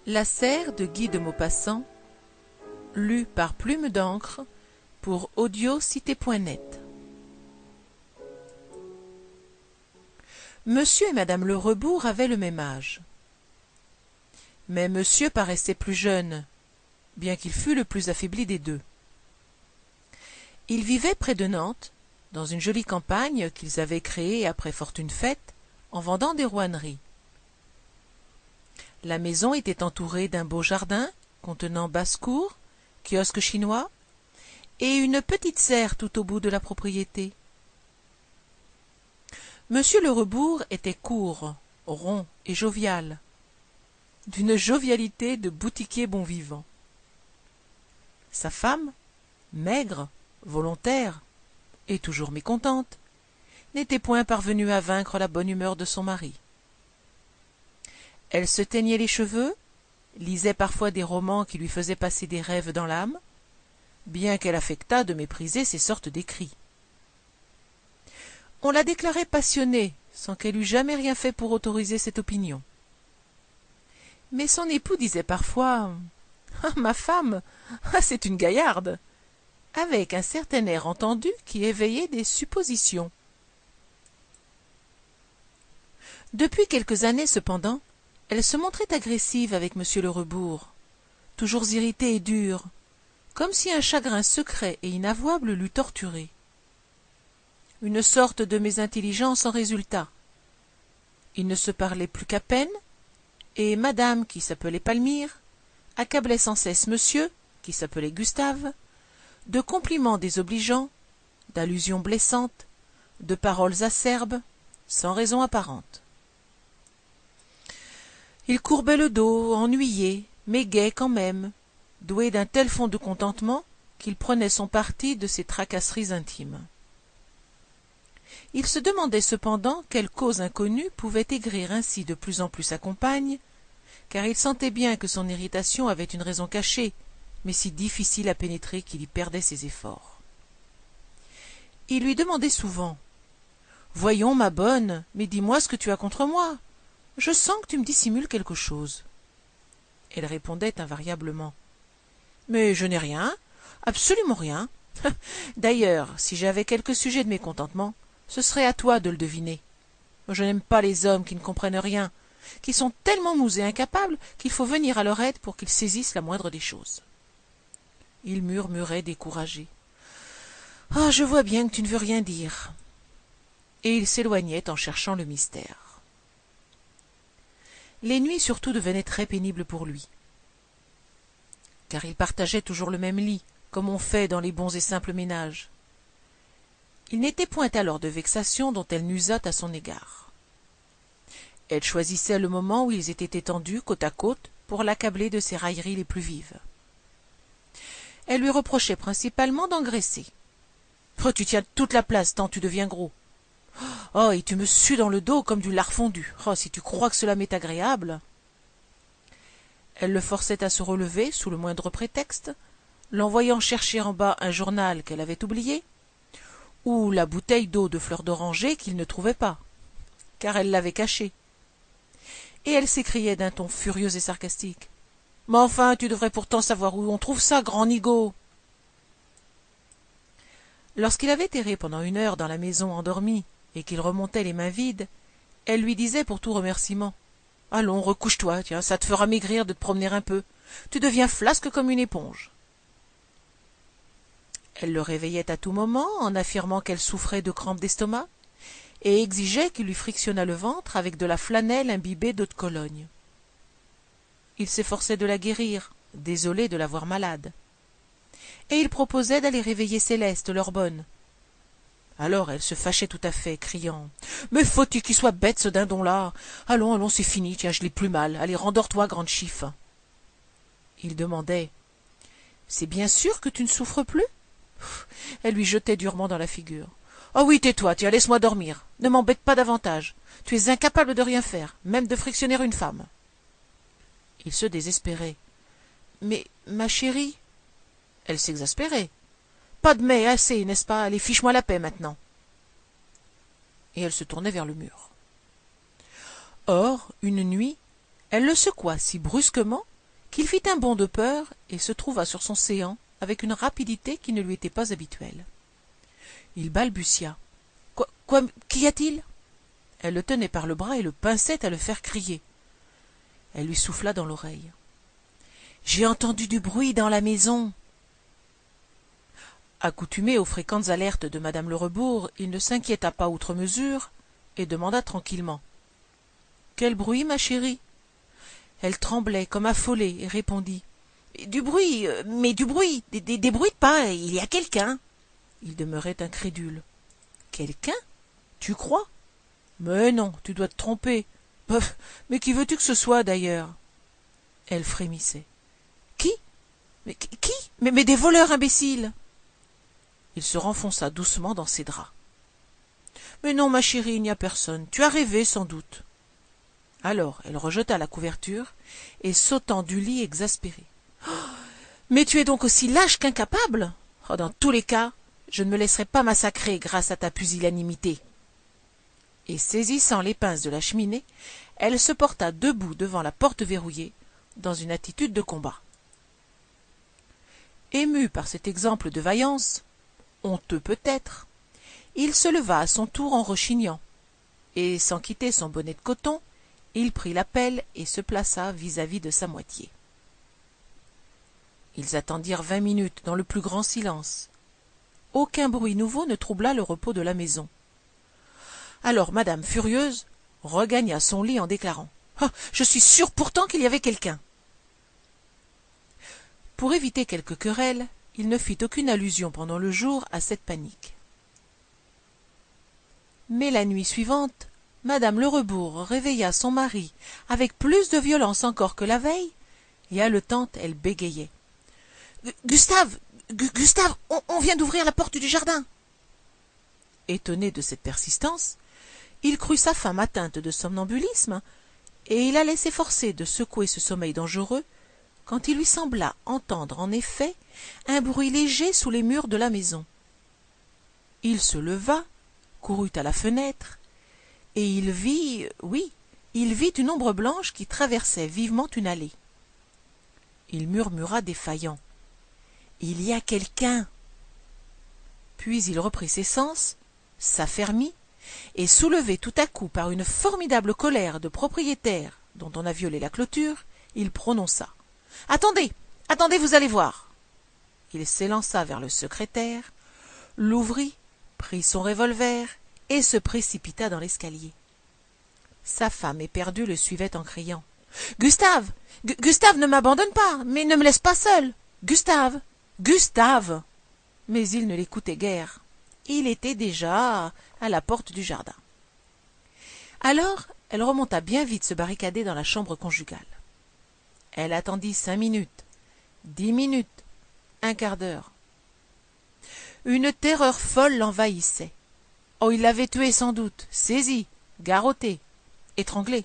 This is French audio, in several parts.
La serre de Guy de Maupassant, lu par Plume d'encre pour audiocité.net. Monsieur et madame Le Rebours avaient le même âge. Mais monsieur paraissait plus jeune, bien qu'il fût le plus affaibli des deux. Ils vivaient près de Nantes, dans une jolie campagne qu'ils avaient créée après fortune faite, en vendant des rouenneries. La maison était entourée d'un beau jardin contenant basse-cour, kiosque chinois et une petite serre tout au bout de la propriété. Monsieur Le Rebours était court, rond et jovial, d'une jovialité de boutiquier bon vivant. Sa femme, maigre, volontaire et toujours mécontente, n'était point parvenue à vaincre la bonne humeur de son mari. Elle se teignait les cheveux, lisait parfois des romans qui lui faisaient passer des rêves dans l'âme, bien qu'elle affectât de mépriser ces sortes d'écrits. On la déclarait passionnée, sans qu'elle eût jamais rien fait pour autoriser cette opinion. Mais son époux disait parfois « Ah, ma femme, c'est une gaillarde !» avec un certain air entendu qui éveillait des suppositions. Depuis quelques années, cependant, elle se montrait agressive avec monsieur Le Rebours, toujours irritée et dure, comme si un chagrin secret et inavouable l'eût torturée. Une sorte de mésintelligence en résulta. Ils ne se parlaient plus qu'à peine, et madame, qui s'appelait Palmyre, accablait sans cesse monsieur, qui s'appelait Gustave, de compliments désobligeants, d'allusions blessantes, de paroles acerbes, sans raison apparente. Il courbait le dos, ennuyé, mais gai quand même, doué d'un tel fond de contentement qu'il prenait son parti de ses tracasseries intimes. Il se demandait cependant quelle cause inconnue pouvait aigrir ainsi de plus en plus sa compagne, car il sentait bien que son irritation avait une raison cachée, mais si difficile à pénétrer qu'il y perdait ses efforts. Il lui demandait souvent « Voyons, ma bonne, mais dis-moi ce que tu as contre moi. Je sens que tu me dissimules quelque chose. » Elle répondait invariablement « Mais je n'ai rien, absolument rien. D'ailleurs, si j'avais quelque sujet de mécontentement, ce serait à toi de le deviner. Je n'aime pas les hommes qui ne comprennent rien, qui sont tellement mous et incapables qu'il faut venir à leur aide pour qu'ils saisissent la moindre des choses. » Il murmurait découragé. « Ah, je vois bien que tu ne veux rien dire. » Et il s'éloignait en cherchant le mystère. Les nuits surtout devenaient très pénibles pour lui, car il partageait toujours le même lit, comme on fait dans les bons et simples ménages. Il n'était point alors de vexation dont elle n'usât à son égard. Elle choisissait le moment où ils étaient étendus côte à côte pour l'accabler de ses railleries les plus vives. Elle lui reprochait principalement d'engraisser. « Oh, tu tiens toute la place tant tu deviens gros. Oh, et tu me sues dans le dos comme du lard fondu. Oh, si tu crois que cela m'est agréable. » Elle le forçait à se relever sous le moindre prétexte, l'envoyant chercher en bas un journal qu'elle avait oublié, ou la bouteille d'eau de fleur d'oranger qu'il ne trouvait pas, car elle l'avait cachée. Et elle s'écriait d'un ton furieux et sarcastique. « Mais enfin, tu devrais pourtant savoir où on trouve ça, grand nigaud !» Lorsqu'il avait erré pendant 1 heure dans la maison endormi et qu'il remontait les mains vides, elle lui disait pour tout remerciement « Allons, recouche-toi, tiens, ça te fera maigrir de te promener un peu. Tu deviens flasque comme une éponge. » Elle le réveillait à tout moment en affirmant qu'elle souffrait de crampes d'estomac et exigeait qu'il lui frictionnât le ventre avec de la flanelle imbibée d'eau de Cologne. Il s'efforçait de la guérir, désolé de la voir malade. Et il proposait d'aller réveiller Céleste, leur bonne. Alors elle se fâchait tout à fait, criant « Mais faut-il qu'il soit bête, ce dindon-là? Allons, allons, c'est fini, tiens, je l'ai plus mal. Allez, rendors-toi, grande chiffe. » Il demandait « C'est bien sûr que tu ne souffres plus ?» Elle lui jetait durement dans la figure. « Oh oui, tais-toi, tiens, laisse-moi dormir. Ne m'embête pas davantage. Tu es incapable de rien faire, même de frictionner une femme. » Il se désespérait. « Mais, ma chérie... » Elle s'exaspérait. « Pas de mais, assez, n'est-ce pas? Allez, fiche-moi la paix maintenant. » Et elle se tournait vers le mur. Or, une nuit, elle le secoua si brusquement qu'il fit un bond de peur et se trouva sur son séant avec une rapidité qui ne lui était pas habituelle. Il balbutia. « Quoi, qu'y a-t-il » Elle le tenait par le bras et le pinçait à le faire crier. Elle lui souffla dans l'oreille. « J'ai entendu du bruit dans la maison. » Accoutumé aux fréquentes alertes de madame Lerebourg, il ne s'inquiéta pas outre mesure et demanda tranquillement. « Quel bruit, ma chérie ?» Elle tremblait comme affolée et répondit. « Du bruit, mais du bruit, des bruits de pas, il y a quelqu'un. » Il demeurait incrédule. « Quelqu'un? Tu crois? »« Mais non, tu dois te tromper. Mais qui veux-tu que ce soit, d'ailleurs ?» Elle frémissait. « Qui? Mais qui? Mais des voleurs imbéciles !» Il se renfonça doucement dans ses draps. « Mais non, ma chérie, il n'y a personne. Tu as rêvé, sans doute. » Alors elle rejeta la couverture et sautant du lit exaspérée. Oh, « Mais tu es donc aussi lâche qu'incapable. Oh, dans tous les cas, je ne me laisserai pas massacrer grâce à ta pusillanimité. » Et saisissant les pinces de la cheminée, elle se porta debout devant la porte verrouillée, dans une attitude de combat. Ému par cet exemple de vaillance, honteux peut-être, il se leva à son tour en rechignant, et sans quitter son bonnet de coton, il prit la pelle et se plaça vis-à-vis de sa moitié. Ils attendirent 20 minutes dans le plus grand silence. Aucun bruit nouveau ne troubla le repos de la maison. Alors madame, furieuse, regagna son lit en déclarant « Ah, je suis sûre pourtant qu'il y avait quelqu'un !» Pour éviter quelque querelle, il ne fit aucune allusion pendant le jour à cette panique. Mais la nuit suivante, madame Lerebourg réveilla son mari avec plus de violence encore que la veille, et haletante, elle bégayait. « Gustave, Gustave, on vient d'ouvrir la porte du jardin !» Étonné de cette persistance, il crut sa femme atteinte de somnambulisme, et il allait s'efforcer de secouer ce sommeil dangereux, quand il lui sembla entendre en effet un bruit léger sous les murs de la maison. Il se leva, courut à la fenêtre, et il vit une ombre blanche qui traversait vivement une allée. Il murmura défaillant. « Il y a quelqu'un !» Puis il reprit ses sens, s'affermit, et soulevé tout à coup par une formidable colère de propriétaire dont on a violé la clôture, il prononça. « Attendez, attendez, vous allez voir !» Il s'élança vers le secrétaire, l'ouvrit, prit son revolver et se précipita dans l'escalier. Sa femme éperdue le suivait en criant. « Gustave, Gustave, ne m'abandonne pas, mais ne me laisse pas seul. Gustave, Gustave !» Mais il ne l'écoutait guère. Il était déjà à la porte du jardin. Alors elle remonta bien vite se barricader dans la chambre conjugale. Elle attendit 5 minutes, 10 minutes, un quart d'heure. Une terreur folle l'envahissait. Oh, il l'avait tué sans doute, saisi, garrotté, étranglé.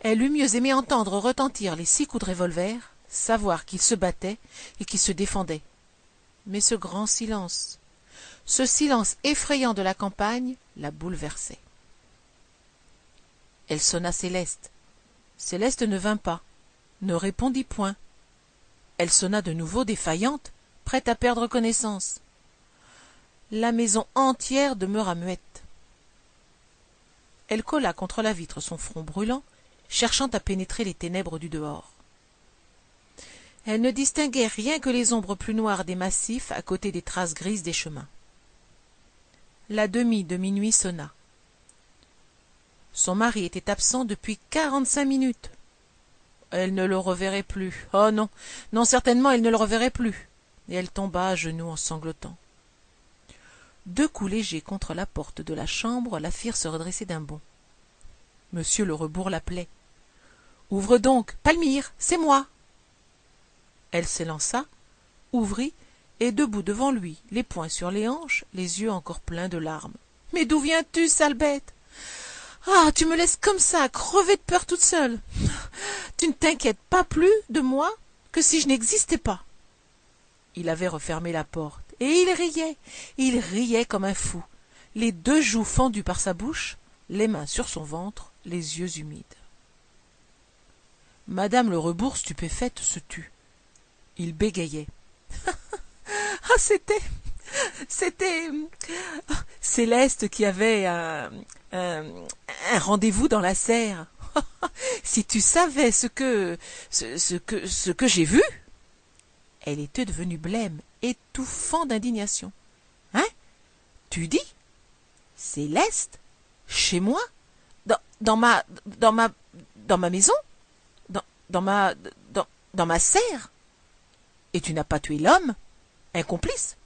Elle eût mieux aimé entendre retentir les 6 coups de revolver, savoir qu'il se battait et qu'il se défendait. Mais ce grand silence, ce silence effrayant de la campagne, la bouleversait. Elle sonna Céleste. Céleste ne vint pas, ne répondit point. Elle sonna de nouveau défaillante, prête à perdre connaissance. La maison entière demeura muette. Elle colla contre la vitre son front brûlant, cherchant à pénétrer les ténèbres du dehors. Elle ne distinguait rien que les ombres plus noires des massifs à côté des traces grises des chemins. La demie de minuit sonna. Son mari était absent depuis 45 minutes. Elle ne le reverrait plus. Oh non, non, certainement elle ne le reverrait plus. Et elle tomba à genoux en sanglotant. 2 coups légers contre la porte de la chambre la firent se redresser d'un bond. Monsieur Lerebourg l'appelait. « Ouvre donc, Palmyre, c'est moi !» Elle s'élança, ouvrit, et debout devant lui, les poings sur les hanches, les yeux encore pleins de larmes. « Mais d'où viens-tu, sale bête ? Ah, tu me laisses comme ça, crever de peur toute seule. Tu ne t'inquiètes pas plus de moi que si je n'existais pas. » Il avait refermé la porte, et il riait comme un fou, les 2 joues fendues par sa bouche, les mains sur son ventre, les yeux humides. Madame le Rebours, stupéfaite, se tut. Il bégayait. Ah, c'était Céleste qui avait un rendez-vous dans la serre. Si tu savais ce que j'ai vu. Elle était devenue blême, étouffant d'indignation. Hein? Tu dis? Céleste? Chez moi? Dans ma maison? Dans ma serre? Et tu n'as pas tué l'homme? Un complice?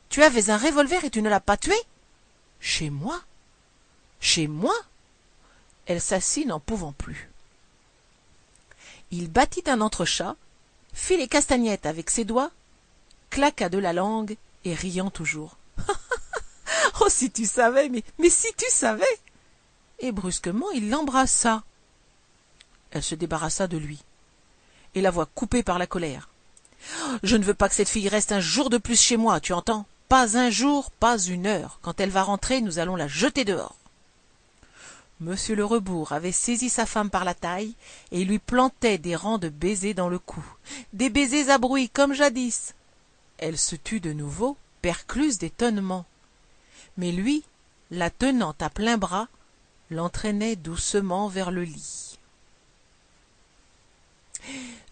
Tu avais un revolver et tu ne l'as pas tué? Chez moi? Chez moi? Elle s'assit n'en pouvant plus. Il battit un entrechat, fit les castagnettes avec ses doigts, claqua de la langue et riant toujours. Oh, si tu savais, mais si tu savais! Et brusquement, il l'embrassa. Elle se débarrassa de lui, et la voix coupée par la colère. Je ne veux pas que cette fille reste un jour de plus chez moi, tu entends? Pas un jour, pas une heure. Quand elle va rentrer, nous allons la jeter dehors. Monsieur le Rebours avait saisi sa femme par la taille et lui plantait des rangs de baisers dans le cou. Des baisers à bruit, comme jadis. Elle se tut de nouveau, percluse d'étonnement. Mais lui, la tenant à plein bras, l'entraînait doucement vers le lit.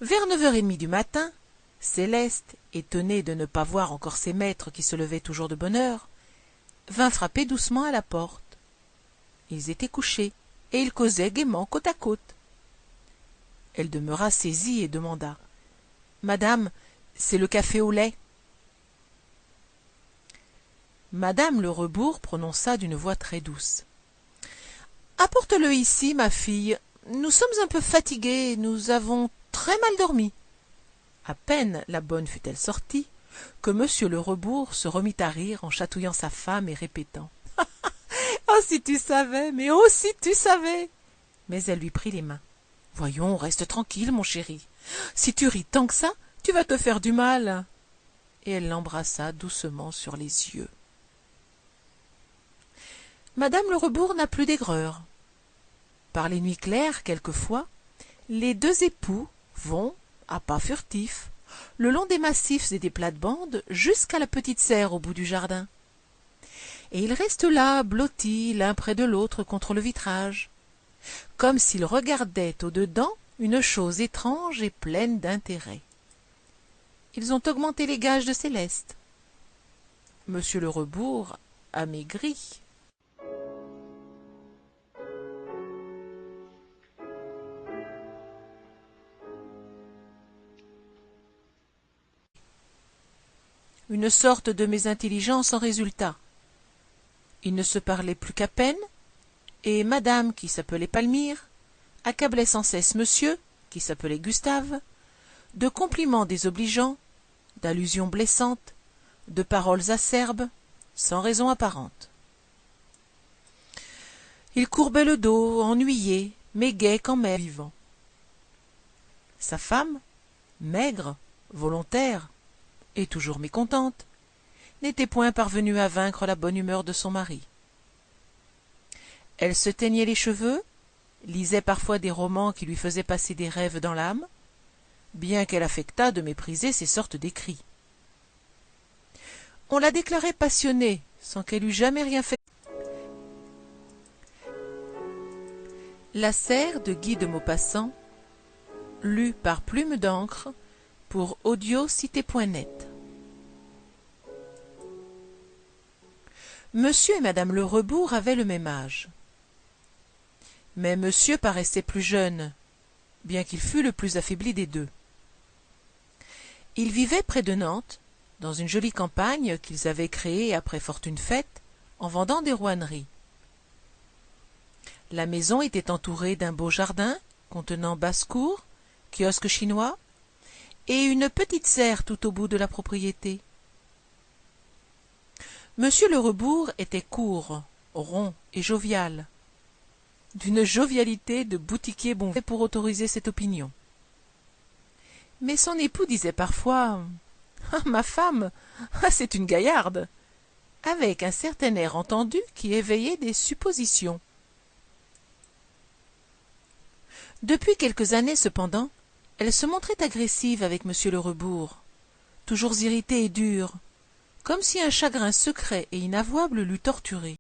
Vers 9h30 du matin, Céleste, étonnée de ne pas voir encore ses maîtres qui se levaient toujours de bonne heure, vint frapper doucement à la porte. Ils étaient couchés, et ils causaient gaiement côte à côte. Elle demeura saisie et demanda. « Madame, c'est le café au lait. » Madame le Rebours prononça d'une voix très douce. « Apporte-le ici, ma fille. Nous sommes un peu fatigués, nous avons très mal dormi. » À peine la bonne fut-elle sortie, que monsieur le Rebours se remit à rire en chatouillant sa femme et répétant. « Oh, si tu savais, mais oh, si tu savais !» Mais elle lui prit les mains. « Voyons, reste tranquille, mon chéri. Si tu ris tant que ça, tu vas te faire du mal. » Et elle l'embrassa doucement sur les yeux. Madame le Rebours n'a plus d'aigreur. Par les nuits claires, quelquefois, les deux époux vont, à pas furtifs, le long des massifs et des plates-bandes jusqu'à la petite serre au bout du jardin. Et ils restent là, blottis l'un près de l'autre contre le vitrage, comme s'ils regardaient au-dedans une chose étrange et pleine d'intérêt. Ils ont augmenté les gages de Céleste. Monsieur le Rebours a maigri. Une sorte de mésintelligence en résulta. Ils ne se parlaient plus qu'à peine, et madame, qui s'appelait Palmyre, accablait sans cesse monsieur, qui s'appelait Gustave, de compliments désobligeants, d'allusions blessantes, de paroles acerbes, sans raison apparente. Il courbait le dos, ennuyé, mais gai quand même vivant. Sa femme, maigre, volontaire, et toujours mécontente, n'était point parvenue à vaincre la bonne humeur de son mari. Elle se teignait les cheveux, lisait parfois des romans qui lui faisaient passer des rêves dans l'âme, bien qu'elle affectât de mépriser ces sortes d'écrits. On la déclarait passionnée, sans qu'elle eût jamais rien fait. La serre de Guy de Maupassant, lue par Plume d'encre pour audiocité.net. Monsieur et madame le Rebours avaient le même âge. Mais monsieur paraissait plus jeune, bien qu'il fût le plus affaibli des deux. Ils vivaient près de Nantes, dans une jolie campagne qu'ils avaient créée après fortune faite, en vendant des rouenneries. La maison était entourée d'un beau jardin, contenant basse-cour, kiosque chinois, et une petite serre tout au bout de la propriété. Monsieur le Rebours était court, rond et jovial, d'une jovialité de boutiquier bon pour autoriser cette opinion. Mais son époux disait parfois « Ah, ma femme, c'est une gaillarde !» avec un certain air entendu qui éveillait des suppositions. Depuis quelques années cependant, Elle se montrait agressive avec monsieur le Rebours, toujours irritée et dure, comme si un chagrin secret et inavouable l'eût torturée.